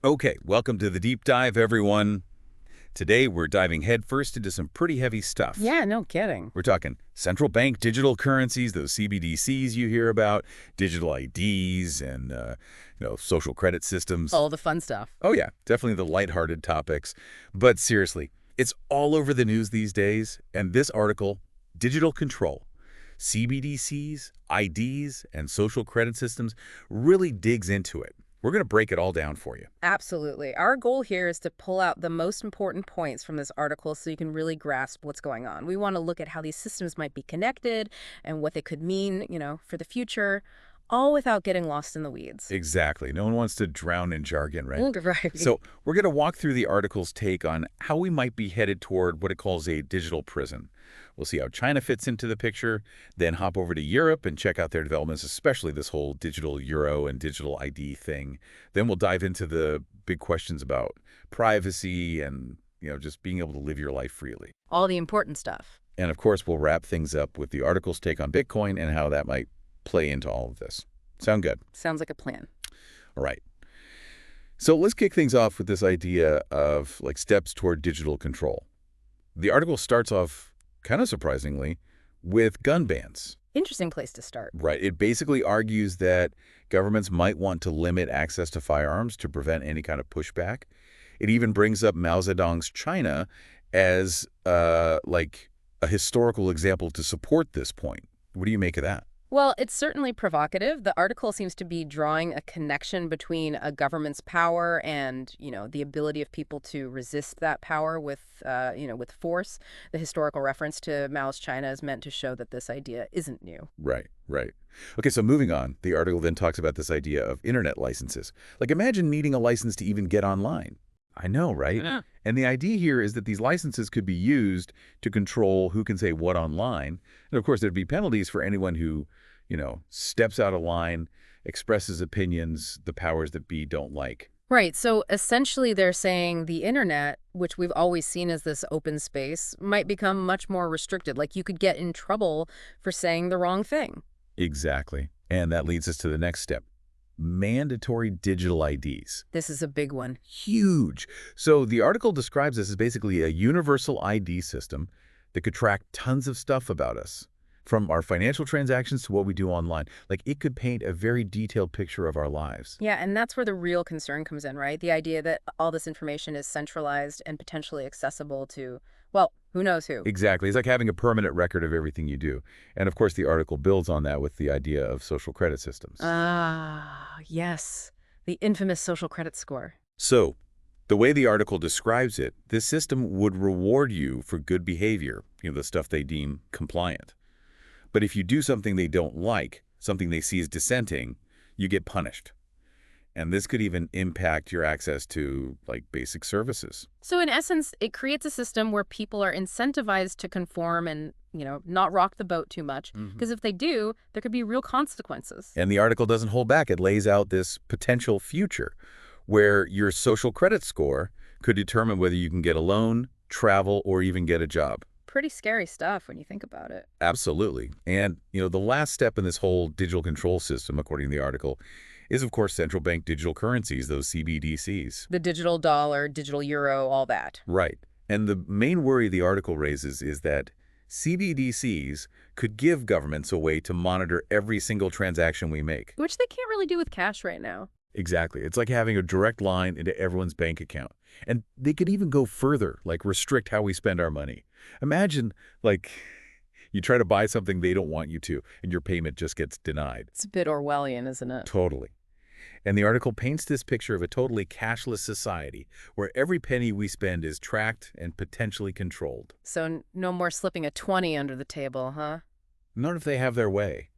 Okay, welcome to the deep dive, everyone. Today, we're diving headfirst into some pretty heavy stuff. Yeah, no kidding. We're talking central bank digital currencies, those CBDCs you hear about, digital IDs, and social credit systems. All the fun stuff. Oh yeah, definitely the lighthearted topics. But seriously, it's all over the news these days, and this article, Digital Control, CBDCs, IDs, and social credit systems, really digs into it. We're going to break it all down for you. Absolutely. Our goal here is to pull out the most important points from this article so you can really grasp what's going on. We want to look at how these systems might be connected and what they could mean, for the future, all without getting lost in the weeds. Exactly. No one wants to drown in jargon, right? Right. So we're going to walk through the article's take on how we might be headed toward what it calls a digital prison. We'll see how China fits into the picture, then hop over to Europe and check out their developments, especially this whole digital euro and digital ID thing. Then we'll dive into the big questions about privacy and, just being able to live your life freely. All the important stuff. And of course, we'll wrap things up with the article's take on Bitcoin and how that might play into all of this. Sound good? Sounds like a plan. All right. So let's kick things off with this idea of steps toward digital control. The article starts off, kind of surprisingly, with gun bans. Interesting place to start. Right. It basically argues that governments might want to limit access to firearms to prevent any kind of pushback. It even brings up Mao Zedong's China as a historical example to support this point. What do you make of that? Well, it's certainly provocative. The article seems to be drawing a connection between a government's power and, the ability of people to resist that power with force. The historical reference to Mao's China is meant to show that this idea isn't new. Right, right. Okay, so moving on, the article then talks about this idea of internet licenses. Imagine needing a license to even get online. I know, right? Yeah. And the idea here is that these licenses could be used to control who can say what online. And of course, there'd be penalties for anyone who, steps out of line, expresses opinions the powers that be don't like. Right. So essentially, they're saying the internet, which we've always seen as this open space, might become much more restricted. Like you could get in trouble for saying the wrong thing. Exactly. And that leads us to the next step. Mandatory digital IDs. This is a big one. Huge. So the article describes this as basically a universal ID system that could track tons of stuff about us, from our financial transactions to what we do online. It could paint a very detailed picture of our lives. Yeah, and that's where the real concern comes in, right? The idea that all this information is centralized and potentially accessible to, well, who knows who. Exactly. It's like having a permanent record of everything you do. And of course, the article builds on that with the idea of social credit systems. Ah, yes. The infamous social credit score. So, the way the article describes it, this system would reward you for good behavior, the stuff they deem compliant. But if you do something they don't like, something they see as dissenting, you get punished. And this could even impact your access to, basic services. So in essence, it creates a system where people are incentivized to conform and, not rock the boat too much. Because if they do, there could be real consequences. And the article doesn't hold back. It lays out this potential future where your social credit score could determine whether you can get a loan, travel, or even get a job. Pretty scary stuff when you think about it. Absolutely. And, the last step in this whole digital control system, according to the article, is, of course, central bank digital currencies, those CBDCs. The digital dollar, digital euro, all that. Right. And the main worry the article raises is that CBDCs could give governments a way to monitor every single transaction we make. Which they can't really do with cash right now. Exactly. It's like having a direct line into everyone's bank account. And they could even go further, restrict how we spend our money. Imagine, you try to buy something they don't want you to, and your payment just gets denied. It's a bit Orwellian, isn't it? Totally. And the article paints this picture of a totally cashless society where every penny we spend is tracked and potentially controlled. So no more slipping a 20 under the table, huh? Not if they have their way.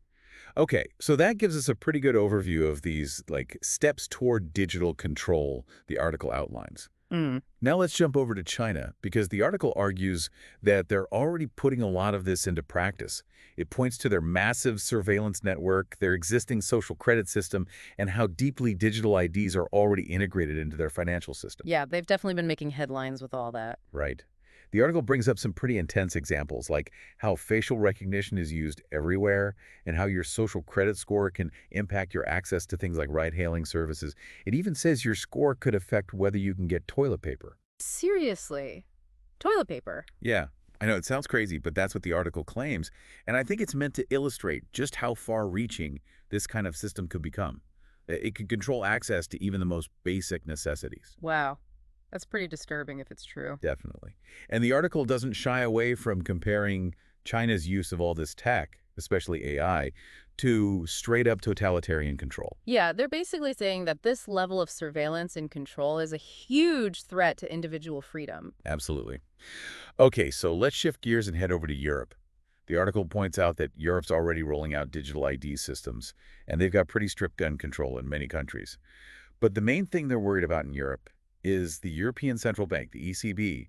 Okay, so that gives us a pretty good overview of these, steps toward digital control the article outlines. Now let's jump over to China, because the article argues that they're already putting a lot of this into practice. It points to their massive surveillance network, their existing social credit system, and how deeply digital IDs are already integrated into their financial system. Yeah, they've definitely been making headlines with all that. Right. The article brings up some pretty intense examples, like how facial recognition is used everywhere and how your social credit score can impact your access to things like ride-hailing services. It even says your score could affect whether you can get toilet paper. Seriously? Toilet paper? Yeah, I know it sounds crazy, but that's what the article claims. And I think it's meant to illustrate just how far-reaching this kind of system could become. It could control access to even the most basic necessities. Wow. That's pretty disturbing if it's true. Definitely. And the article doesn't shy away from comparing China's use of all this tech, especially AI, to straight-up totalitarian control. Yeah, they're basically saying that this level of surveillance and control is a huge threat to individual freedom. Absolutely. Okay, so let's shift gears and head over to Europe. The article points out that Europe's already rolling out digital ID systems, and they've got pretty strict gun control in many countries. But the main thing they're worried about in Europe is the European Central Bank, the ECB,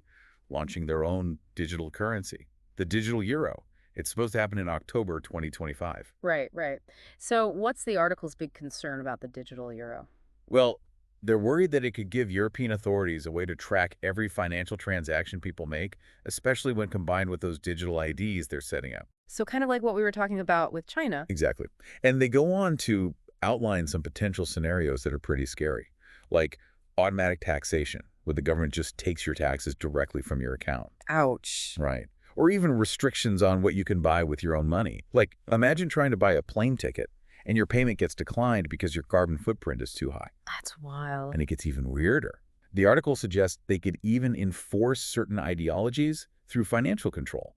launching their own digital currency, the digital euro. It's supposed to happen in October 2025. Right, right. So what's the article's big concern about the digital euro? Well, they're worried that it could give European authorities a way to track every financial transaction people make, especially when combined with those digital IDs they're setting up. So kind of like what we were talking about with China. Exactly. And they go on to outline some potential scenarios that are pretty scary, like automatic taxation, where the government just takes your taxes directly from your account. Ouch. Right. Or even restrictions on what you can buy with your own money. Like, imagine trying to buy a plane ticket and your payment gets declined because your carbon footprint is too high. That's wild. And it gets even weirder. The article suggests they could even enforce certain ideologies through financial control.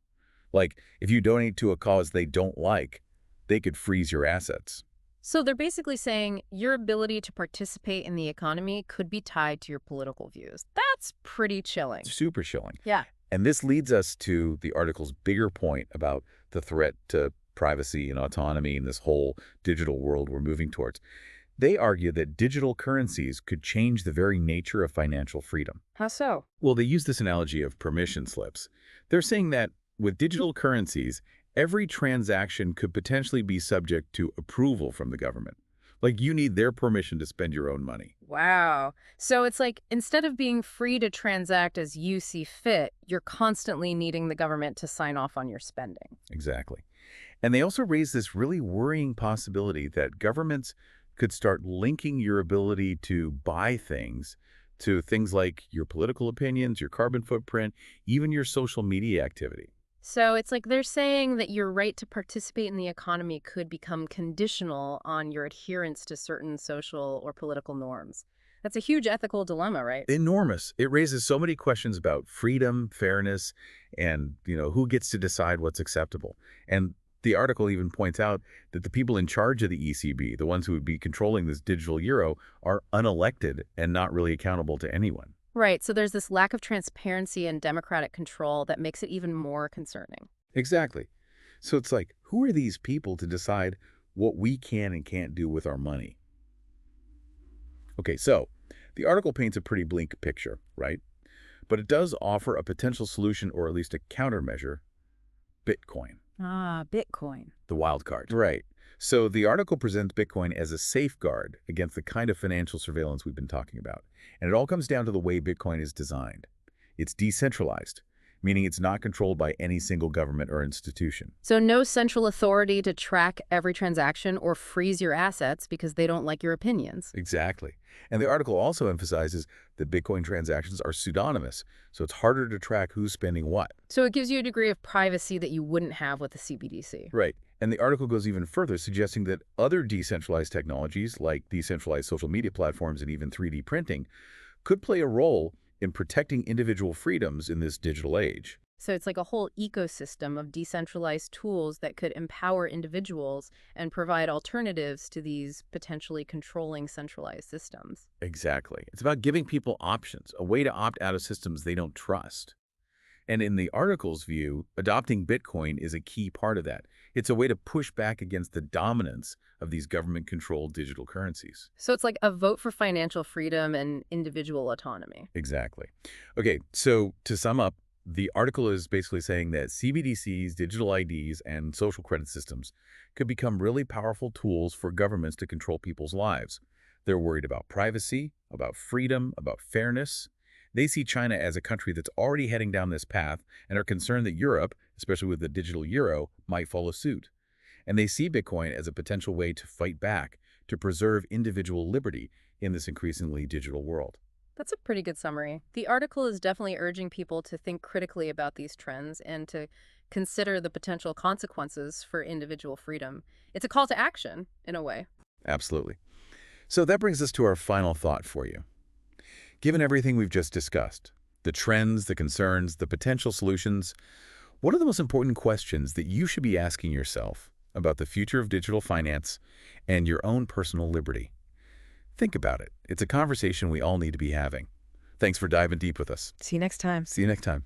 Like, if you donate to a cause they don't like, they could freeze your assets. So they're basically saying your ability to participate in the economy could be tied to your political views. That's pretty chilling. Super chilling. Yeah. And this leads us to the article's bigger point about the threat to privacy and autonomy in this whole digital world we're moving towards. They argue that digital currencies could change the very nature of financial freedom. How so? Well, they use this analogy of permission slips. They're saying that with digital currencies, every transaction could potentially be subject to approval from the government. Like, you need their permission to spend your own money. Wow. So it's like instead of being free to transact as you see fit, you're constantly needing the government to sign off on your spending. Exactly. And they also raise this really worrying possibility that governments could start linking your ability to buy things to things like your political opinions, your carbon footprint, even your social media activity. So it's like they're saying that your right to participate in the economy could become conditional on your adherence to certain social or political norms. That's a huge ethical dilemma, right? Enormous. It raises so many questions about freedom, fairness, and, who gets to decide what's acceptable. And the article even points out that the people in charge of the ECB, the ones who would be controlling this digital euro, are unelected and not really accountable to anyone. Right, so there's this lack of transparency and democratic control that makes it even more concerning. Exactly. So it's like, who are these people to decide what we can and can't do with our money? Okay, so the article paints a pretty bleak picture, right? But it does offer a potential solution, or at least a countermeasure: Bitcoin. Ah, Bitcoin. The wild card. Right. So the article presents Bitcoin as a safeguard against the kind of financial surveillance we've been talking about. And it all comes down to the way Bitcoin is designed. It's decentralized, meaning it's not controlled by any single government or institution. So no central authority to track every transaction or freeze your assets because they don't like your opinions. Exactly. And the article also emphasizes that Bitcoin transactions are pseudonymous, so it's harder to track who's spending what. So it gives you a degree of privacy that you wouldn't have with a CBDC. Right. And the article goes even further, suggesting that other decentralized technologies, like decentralized social media platforms and even 3D printing, could play a role in protecting individual freedoms in this digital age. So it's like a whole ecosystem of decentralized tools that could empower individuals and provide alternatives to these potentially controlling centralized systems. Exactly. It's about giving people options, a way to opt out of systems they don't trust. And in the article's view, adopting Bitcoin is a key part of that. It's a way to push back against the dominance of these government-controlled digital currencies. So it's like a vote for financial freedom and individual autonomy. Exactly. Okay, so to sum up, the article is basically saying that CBDCs, digital IDs, and social credit systems could become really powerful tools for governments to control people's lives. They're worried about privacy, about freedom, about fairness. They see China as a country that's already heading down this path and are concerned that Europe, especially with the digital euro, might follow suit. And they see Bitcoin as a potential way to fight back, to preserve individual liberty in this increasingly digital world. That's a pretty good summary. The article is definitely urging people to think critically about these trends and to consider the potential consequences for individual freedom. It's a call to action, in a way. Absolutely. So that brings us to our final thought for you. Given everything we've just discussed, the trends, the concerns, the potential solutions, what are the most important questions that you should be asking yourself about the future of digital finance and your own personal liberty? Think about it. It's a conversation we all need to be having. Thanks for diving deep with us. See you next time. See you next time.